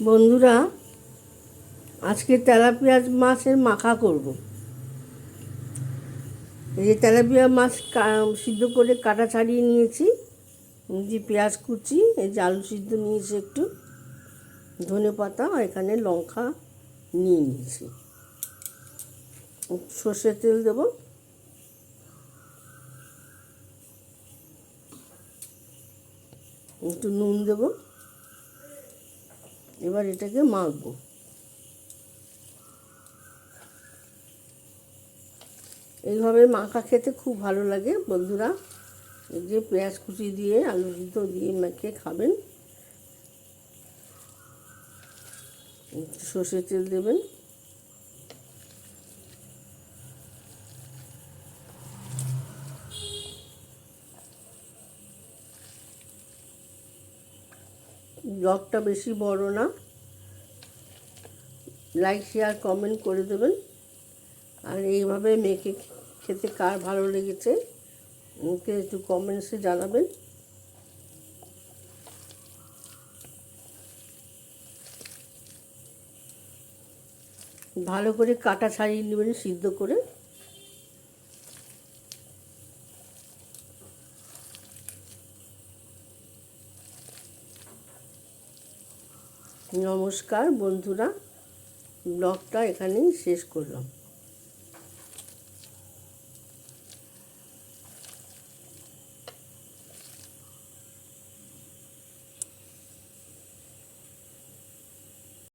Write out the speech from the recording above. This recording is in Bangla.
বন্ধুরা, আজকে তেলাপিয়া মাছের মাখা করব। এই যে তেলাপিয়া মাছ সিদ্ধ করে কাটা ছাড়িয়ে নিয়েছি, যে পেঁয়াজ কুচি, এই যে আলু সিদ্ধ নিয়েছি, একটু ধনে পাতা, এখানে লঙ্কা নিয়ে নিয়েছি। সর্ষের তেল দেব, একটু নুন দেব। এবার এটাকে মাখবো। এইভাবে মাখা খেতে খুব ভালো লাগে বন্ধুরা। এই যে পেঁয়াজ কুচি দিয়ে আলু সিদ্ধ দিয়ে মেখে খাবেন। সর্ষের তেল দেবেন, ব্লগটা বেশি বড় না, লাইক শেয়ার কমেন্ট করে দেবেন। আর এইভাবে মেখে খেতে কার ভালো লেগেছে ওকে একটু কমেন্টসে জানাবেন। ভালো করে কাটা ছাড়িয়ে নেবেন সিদ্ধ করে। নমস্কার বন্ধুরা, ব্লগটা এখানেই শেষ করলাম।